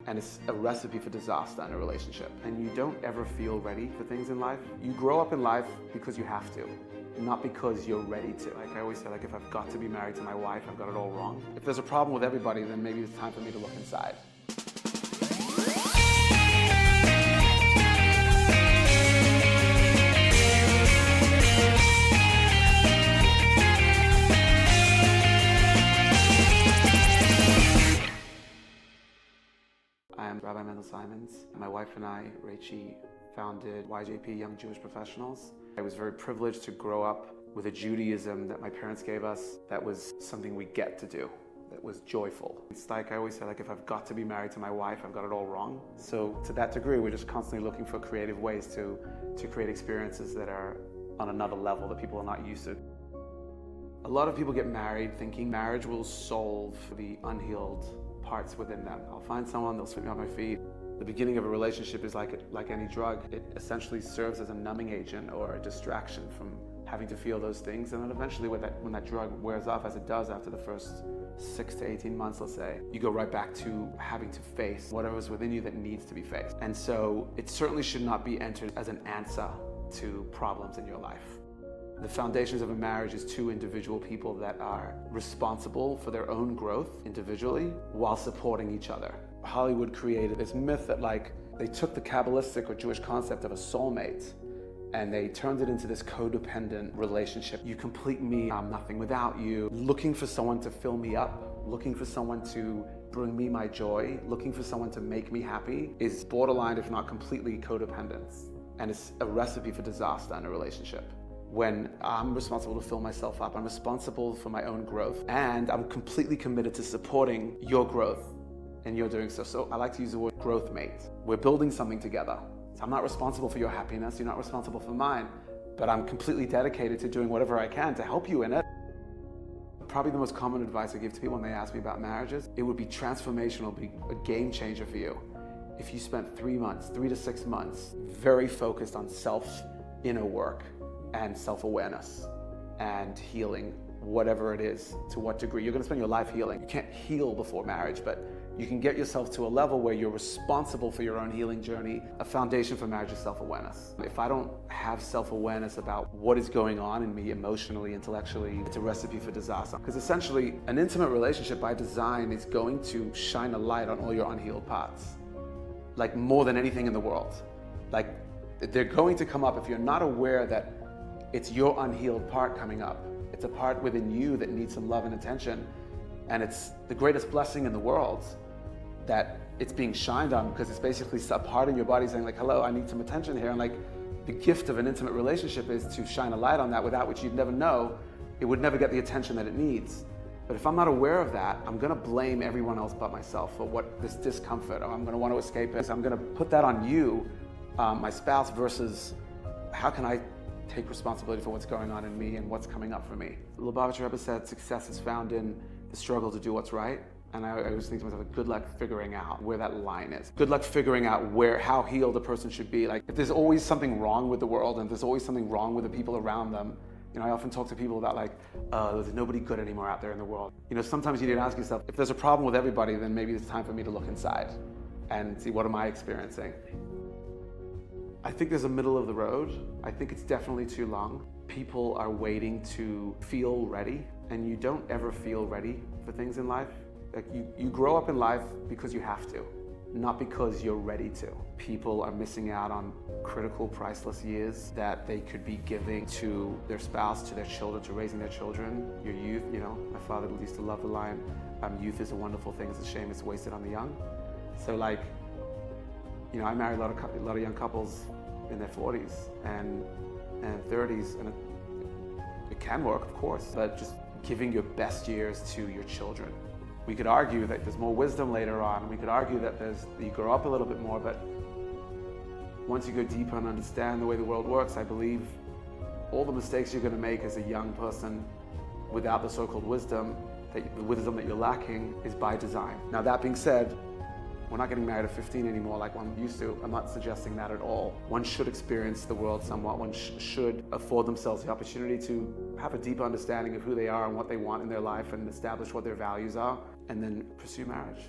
and it's a recipe for disaster in a relationship. And you don't ever feel ready for things in life. You grow up in life because you have to, not because you're ready to. Like I always say, if I've got to be married to my wife, I've got it all wrong. If there's a problem with everybody, then maybe it's time for me to look inside. I am Rabbi Mendel Simons. My wife and I, Rachey, founded YJP, Young Jewish Professionals. I was very privileged to grow up with a Judaism that my parents gave us that was something we get to do, that was joyful. It's like I always say, if I've got to be married to my wife, I've got it all wrong. So to that degree, we're just constantly looking for creative ways to create experiences that are on another level that people are not used to. A lot of people get married thinking marriage will solve the unhealed parts within them. I'll find someone, they'll sweep me off my feet. The beginning of a relationship is like any drug. It essentially serves as a numbing agent or a distraction from having to feel those things. And then eventually when that drug wears off, as it does after the first 6 to 18 months, let's say, you go right back to having to face whatever's within you that needs to be faced. And so it certainly should not be entered as an answer to problems in your life. The foundations of a marriage is two individual people that are responsible for their own growth individually while supporting each other. Hollywood created this myth that they took the Kabbalistic or Jewish concept of a soulmate and they turned it into this codependent relationship. You complete me, I'm nothing without you. Looking for someone to fill me up, looking for someone to bring me my joy, looking for someone to make me happy is borderline, if not completely, codependence. And it's a recipe for disaster in a relationship. When I'm responsible to fill myself up, I'm responsible for my own growth, and I'm completely committed to supporting your growth, and you're doing so. So I like to use the word growth mate. We're building something together. So I'm not responsible for your happiness, you're not responsible for mine, but I'm completely dedicated to doing whatever I can to help you in it. Probably the most common advice I give to people when they ask me about marriages, it would be transformational, be a game changer for you. If you spent 3 to 6 months, very focused on inner work, and self-awareness and healing, whatever it is, to what degree. You're going to spend your life healing. You can't heal before marriage, but you can get yourself to a level where you're responsible for your own healing journey. A foundation for marriage is self-awareness. If I don't have self-awareness about what is going on in me emotionally, intellectually, it's a recipe for disaster. Because essentially, an intimate relationship by design is going to shine a light on all your unhealed parts, more than anything in the world. They're going to come up if you're not aware that it's your unhealed part coming up. It's a part within you that needs some love and attention. And it's the greatest blessing in the world that it's being shined on, because it's basically a part in your body saying hello, I need some attention here. And the gift of an intimate relationship is to shine a light on that, without which you'd never know. It would never get the attention that it needs. But if I'm not aware of that, I'm gonna blame everyone else but myself for this discomfort, or I'm gonna want to escape it. So I'm gonna put that on you, my spouse, versus how can I take responsibility for what's going on in me and what's coming up for me. Lubavitcher Rebbe said success is found in the struggle to do what's right. And I always think to myself, good luck figuring out where that line is. Good luck figuring out how healed a person should be. If there's always something wrong with the world and there's always something wrong with the people around them, I often talk to people about there's nobody good anymore out there in the world. Sometimes you need to ask yourself, if there's a problem with everybody, then maybe it's time for me to look inside and see, what am I experiencing? I think there's a middle of the road. I think it's definitely too long. People are waiting to feel ready, and you don't ever feel ready for things in life. You grow up in life because you have to, not because you're ready to. People are missing out on critical, priceless years that they could be giving to their spouse, to their children, to raising their children, your youth. My father used to love the line, youth is a wonderful thing, it's a shame it's wasted on the young. So I married a lot of young couples in their 40s and 30s, and it can work, of course, but just giving your best years to your children. We could argue that there's more wisdom later on. We could argue that you grow up a little bit more, but once you go deeper and understand the way the world works, I believe all the mistakes you're going to make as a young person without the so-called wisdom, the wisdom that you're lacking, is by design. Now, that being said, we're not getting married at 15 anymore like one used to. I'm not suggesting that at all. One should experience the world somewhat. One should afford themselves the opportunity to have a deeper understanding of who they are and what they want in their life, and establish what their values are, and then pursue marriage.